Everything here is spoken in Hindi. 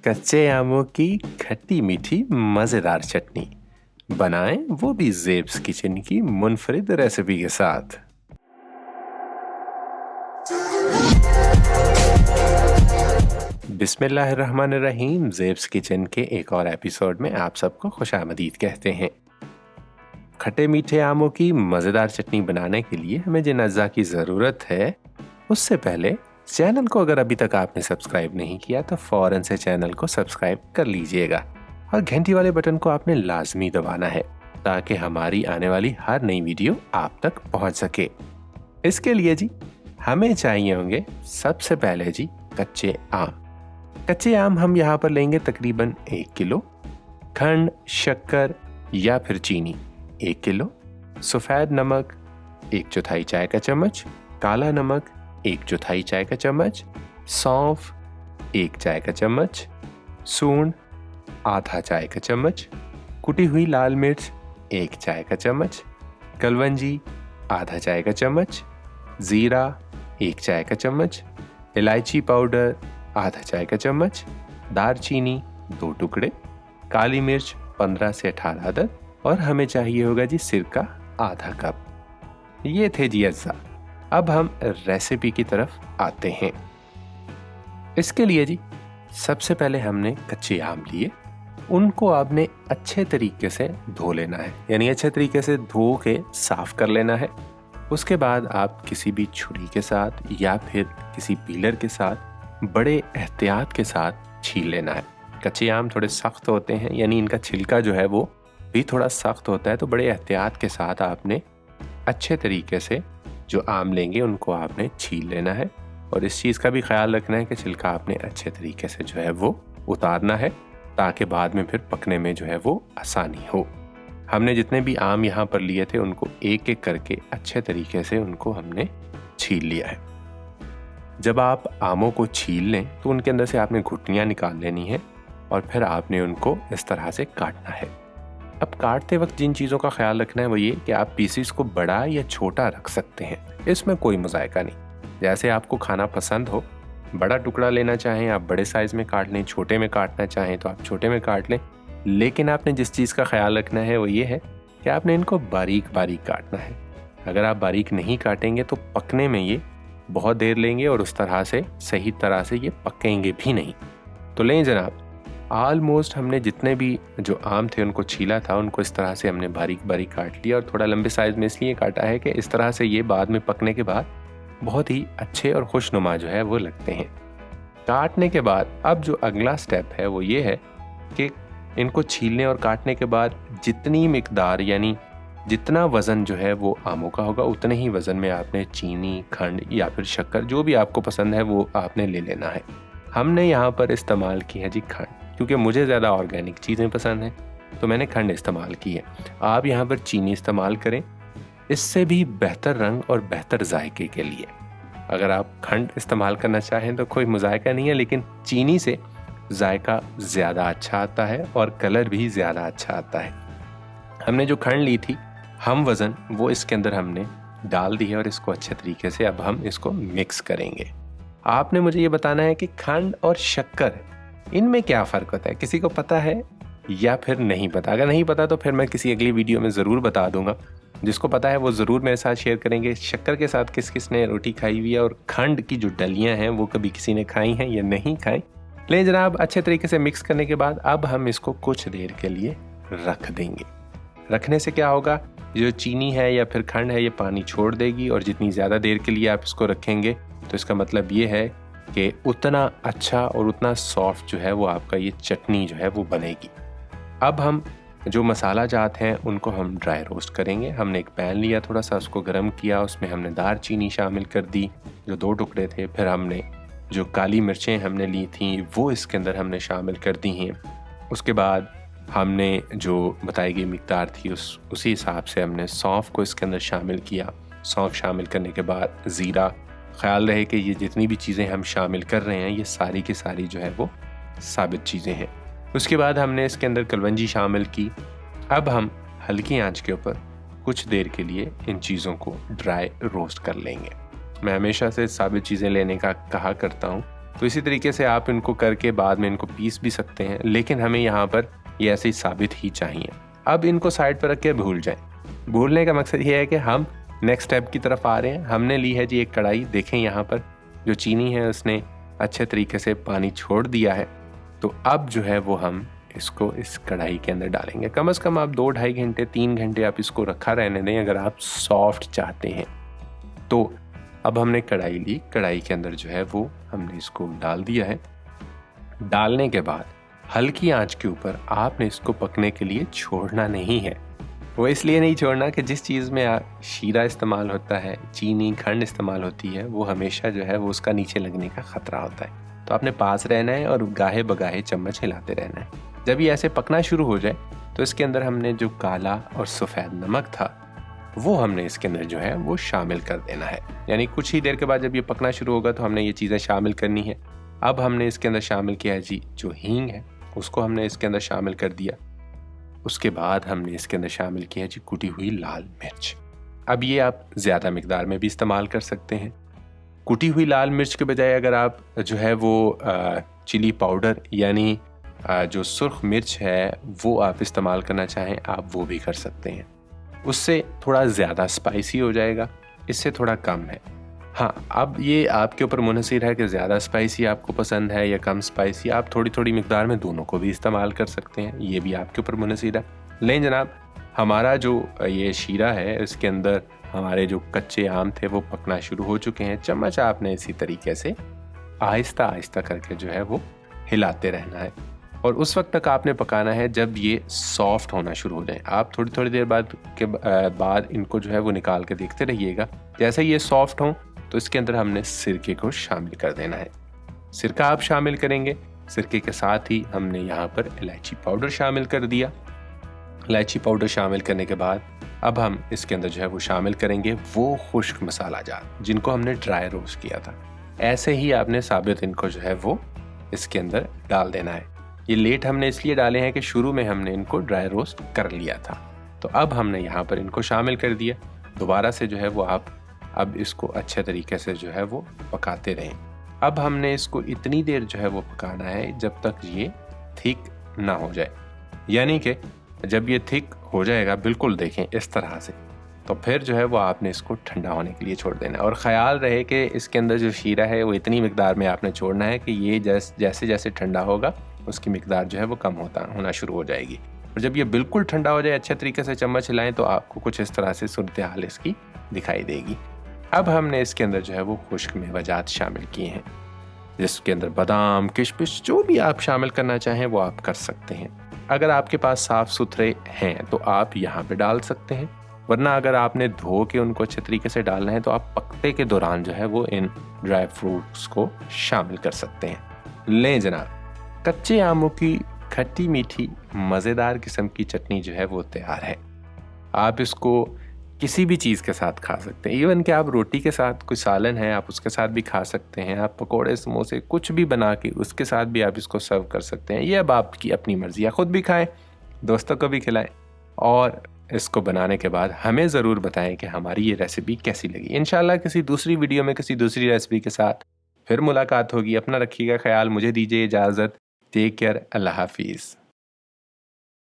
कच्चे आमों की खट्टी मीठी मज़ेदार चटनी बनाएं, वो भी ज़ेब्स किचन की मुनफरिद रेसिपी के साथ। बिस्मिल्लाहिर्रहमानिर्रहीम। ज़ेब्स किचन के एक और एपिसोड में आप सबको खुशामदीद कहते हैं। खट्टे मीठे आमों की मज़ेदार चटनी बनाने के लिए हमें जिन अज्जा की ज़रूरत है, उससे पहले चैनल को अगर अभी तक आपने सब्सक्राइब नहीं किया तो फ़ौरन से चैनल को सब्सक्राइब कर लीजिएगा और घंटी वाले बटन को आपने लाजमी दबाना है ताकि हमारी आने वाली हर नई वीडियो आप तक पहुंच सके। इसके लिए जी हमें चाहिए होंगे सबसे पहले जी कच्चे आम। कच्चे आम हम यहाँ पर लेंगे तकरीबन 1 किलो, खंड, शक्कर या फिर चीनी 1 किलो, सफ़ेद नमक 1/4 चाय का चम्मच, काला नमक 1/4 चाय का चम्मच, सौंफ 1 चाय का चम्मच, सूंड आधा चाय का चम्मच, कुटी हुई लाल मिर्च 1 चाय का चम्मच, कलवंजी आधा चाय का चम्मच, ज़ीरा 1 चाय का चम्मच, इलायची पाउडर आधा चाय का चम्मच, दालचीनी 2 टुकड़े, काली मिर्च 15 से 18 अदद और हमें चाहिए होगा जी सिरका आधा कप। ये थे जी अज्जा। अब हम रेसिपी की तरफ आते हैं। इसके लिए जी सबसे पहले हमने कच्चे आम लिए, उनको आपने अच्छे तरीके से धो लेना है, यानी अच्छे तरीके से धो के साफ कर लेना है। उसके बाद आप किसी भी छुरी के साथ या फिर किसी पीलर के साथ बड़े एहतियात के साथ छील लेना है। कच्चे आम थोड़े सख्त होते हैं, यानी इनका छिलका जो है वो भी थोड़ा सख्त होता है, तो बड़े एहतियात के साथ आपने अच्छे तरीके से जो आम लेंगे उनको आपने छील लेना है। और इस चीज़ का भी ख्याल रखना है कि छिलका आपने अच्छे तरीके से जो है वो उतारना है ताकि बाद में फिर पकने में जो है वो आसानी हो। हमने जितने भी आम यहाँ पर लिए थे उनको एक एक करके अच्छे तरीके से उनको हमने छील लिया है। जब आप आमों को छील लें तो उनके अंदर से आपने घुटनियाँ निकाल लेनी है और फिर आपने उनको इस तरह से काटना है। अब काटते वक्त जिन चीज़ों का ख्याल रखना है वो ये कि आप पीसीस को बड़ा या छोटा रख सकते हैं, इसमें कोई मुज़ायका नहीं। जैसे आपको खाना पसंद हो, बड़ा टुकड़ा लेना चाहें आप बड़े साइज़ में काट लें, छोटे में काटना चाहें तो आप छोटे में काट लें, लेकिन आपने जिस चीज़ का ख्याल रखना है वो ये है कि आपने इनको बारीक बारीक काटना है। अगर आप बारीक नहीं काटेंगे तो पकने में ये बहुत देर लेंगे और उस तरह से सही तरह से ये पकेंगे भी नहीं। तो लें जनाब, ऑलमोस्ट हमने जितने भी जो आम थे उनको छीला था उनको इस तरह से हमने बारीक बारीक काट लिया और थोड़ा लंबे साइज़ में इसलिए काटा है कि इस तरह से ये बाद में पकने के बाद बहुत ही अच्छे और खुशनुमा जो है वो लगते हैं। काटने के बाद अब जो अगला स्टेप है वो ये है कि इनको छीलने और काटने के बाद जितनी मिकदार यानी जितना वज़न जो है वो आमों का होगा उतने ही वज़न में आपने चीनी, खंड या फिर शक्कर जो भी आपको पसंद है वो आपने ले लेना है। हमने यहाँ पर इस्तेमाल की है जी खंड, क्योंकि मुझे ज़्यादा ऑर्गेनिक चीज़ें पसंद हैं तो मैंने खंड इस्तेमाल की है। आप यहाँ पर चीनी इस्तेमाल करें, इससे भी बेहतर रंग और बेहतर जायके के लिए। अगर आप खंड इस्तेमाल करना चाहें तो कोई मुज़ायका नहीं है, लेकिन चीनी से जायका ज़्यादा अच्छा आता है और कलर भी ज़्यादा अच्छा आता है। हमने जो खंड ली थी हम वज़न वो इसके अंदर हमने डाल दी है और इसको अच्छे तरीके से अब हम इसको मिक्स करेंगे। आपने मुझे ये बताना है कि खंड और शक्कर इनमें क्या फ़र्क होता है, किसी को पता है या फिर नहीं पता? अगर नहीं पता तो फिर मैं किसी अगली वीडियो में ज़रूर बता दूंगा। जिसको पता है वो ज़रूर मेरे साथ शेयर करेंगे। शक्कर के साथ किस किस ने रोटी खाई हुई है और खंड की जो डलियाँ हैं वो कभी किसी ने खाई हैं या नहीं खाई। ले जनाब, अच्छे तरीके से मिक्स करने के बाद अब हम इसको कुछ देर के लिए रख देंगे। रखने से क्या होगा, जो चीनी है या फिर खंड है ये पानी छोड़ देगी और जितनी ज़्यादा देर के लिए आप इसको रखेंगे तो इसका मतलब ये है कि उतना अच्छा और उतना सॉफ्ट जो है वो आपका ये चटनी जो है वो बनेगी। अब हम जो मसाला जात हैं उनको हम ड्राई रोस्ट करेंगे। हमने एक पैन लिया, थोड़ा सा उसको गर्म किया, उसमें हमने दालचीनी शामिल कर दी जो 2 टुकड़े थे। फिर हमने जो काली मिर्चें हमने ली थी वो इसके अंदर हमने शामिल कर दी हैं। उसके बाद हमने जो बताई गई मिकदार थी उसी हिसाब से हमने सौंफ को इसके अंदर शामिल किया। सौंफ शामिल करने के बाद ज़ीरा। ख्याल रहे कि ये जितनी भी चीज़ें हम शामिल कर रहे हैं ये सारी की सारी जो है वो साबित चीज़ें हैं। उसके बाद हमने इसके अंदर कलवंजी शामिल की। अब हम हल्की आंच के ऊपर कुछ देर के लिए इन चीज़ों को ड्राई रोस्ट कर लेंगे। मैं हमेशा से साबित चीज़ें लेने का कहा करता हूँ तो इसी तरीके से आप इनको करके बाद में इनको पीस भी सकते हैं, लेकिन हमें यहाँ पर ये ऐसे ही साबित ही चाहिए। अब इनको साइड पर रख के भूल जाएं। भूलने का मकसद ये है कि हम नेक्स्ट स्टेप की तरफ आ रहे हैं। हमने ली है जी एक कढ़ाई। देखें यहाँ पर जो चीनी है उसने अच्छे तरीके से पानी छोड़ दिया है। तो अब जो है वो हम इसको इस कढ़ाई के अंदर डालेंगे। कम से कम आप 2-2.5 घंटे 3 घंटे आप इसको रखा रहने दें अगर आप सॉफ्ट चाहते हैं। तो अब हमने कढ़ाई ली, कढ़ाई के अंदर जो है वो हमने इसको डाल दिया है। डालने के बाद हल्की आंच के ऊपर आपने इसको पकने के लिए छोड़ना नहीं है। वो इसलिए नहीं छोड़ना कि जिस चीज़ में शीरा इस्तेमाल होता है, चीनी खंड इस्तेमाल होती है, वो हमेशा जो है वो उसका नीचे लगने का ख़तरा होता है। तो आपने पास रहना है और गाहे बगाहे चम्मच हिलाते रहना है। जब ये ऐसे पकना शुरू हो जाए तो इसके अंदर हमने जो काला और सफ़ेद नमक था वो हमने इसके अंदर जो है वो शामिल कर देना है। यानी कुछ ही देर के बाद जब ये पकना शुरू होगा तो हमने ये चीज़ें शामिल करनी है। अब हमने इसके अंदर शामिल किया है जी जो हींग है, उसको हमने इसके अंदर शामिल कर दिया। उसके बाद हमने इसके अंदर शामिल किया है जी कुटी हुई लाल मिर्च। अब ये आप ज़्यादा मिकदार में भी इस्तेमाल कर सकते हैं। कुटी हुई लाल मिर्च के बजाय अगर आप जो है वो चिली पाउडर यानी जो सुर्ख मिर्च है वो आप इस्तेमाल करना चाहें आप वो भी कर सकते हैं। उससे थोड़ा ज़्यादा स्पाइसी हो जाएगा, इससे थोड़ा कम है। हाँ, अब ये आपके ऊपर मुनहसिर है कि ज़्यादा स्पाइसी आपको पसंद है या कम स्पाइसी। आप थोड़ी थोड़ी मिकदार में दोनों को भी इस्तेमाल कर सकते हैं, ये भी आपके ऊपर मुनहसिर है। लेकिन जनाब हमारा जो ये शीरा है इसके अंदर हमारे जो कच्चे आम थे वो पकना शुरू हो चुके हैं। चम्मच आपने इसी तरीके से आहिस्ता आहिस्ता करके जो है वो हिलाते रहना है और उस वक्त तक आपने पकाना है जब ये सॉफ्ट होना शुरू हो जाए। आप थोड़ी थोड़ी देर बाद इनको जो है वो निकाल के देखते रहिएगा। जैसे ये सॉफ्ट हों तो इसके अंदर हमने सिरके को शामिल कर देना है। सिरका आप शामिल करेंगे, सिरके के साथ ही हमने यहाँ पर इलायची पाउडर शामिल कर दिया। इलायची पाउडर शामिल करने के बाद अब हम इसके अंदर जो है वो शामिल करेंगे वो खुश्क मसाला जात जिनको हमने ड्राई रोस्ट किया था। ऐसे ही आपने साबित इनको जो है वो इसके अंदर डाल देना है। ये लेट हमने इसलिए डाले हैं कि शुरू में हमने इनको ड्राई रोस्ट कर लिया था। तो अब हमने यहाँ पर इनको शामिल कर दिया। दोबारा से जो है वो आप अब इसको अच्छे तरीके से जो है वो पकाते रहें। अब हमने इसको इतनी देर जो है वो पकाना है जब तक ये थिक ना हो जाए। यानी कि जब ये थिक हो जाएगा बिल्कुल देखें इस तरह से, तो फिर जो है वो आपने इसको ठंडा होने के लिए छोड़ देना है। और ख़याल रहे कि इसके अंदर जो शीरा है वो इतनी मिकदार में आपने छोड़ना है कि ये जैसे जैसे ठंडा होगा उसकी मिकदार जो है वो कम होना शुरू हो जाएगी। और जब ये बिल्कुल ठंडा हो जाए अच्छे तरीके से चम्मच हिलाएं तो आपको कुछ इस तरह से सूरत हाल इसकी दिखाई देगी। अब हमने इसके अंदर जो है वो खुश्क मेवाजात शामिल किए हैं, जिसके अंदर बादाम किशमिश जो भी आप शामिल करना चाहें वो आप कर सकते हैं। अगर आपके पास साफ़ सुथरे हैं तो आप यहाँ पे डाल सकते हैं, वरना अगर आपने धो के उनको अच्छे तरीके से डालना है तो आप पकते के दौरान जो है वो इन ड्राई फ्रूट्स को शामिल कर सकते हैं। लें जनाब, कच्चे आमों की खट्टी मीठी मज़ेदार किस्म की चटनी जो है वो तैयार है। आप इसको किसी भी चीज़ के साथ खा सकते हैं। इवन कि आप रोटी के साथ कोई सालन है आप उसके साथ भी खा सकते हैं। आप पकोड़े समोसे कुछ भी बना के उसके साथ भी आप इसको सर्व कर सकते हैं। ये अब आपकी अपनी मर्ज़ी है, ख़ुद भी खाएं, दोस्तों को भी खिलाएं और इसको बनाने के बाद हमें ज़रूर बताएं कि हमारी ये रेसिपी कैसी लगी। इंशाल्लाह किसी दूसरी वीडियो में किसी दूसरी रेसिपी के साथ फिर मुलाकात होगी। अपना रखिएगा ख्याल, मुझे दीजिए इजाज़त। टेक केयर, अल्लाह हाफिज़।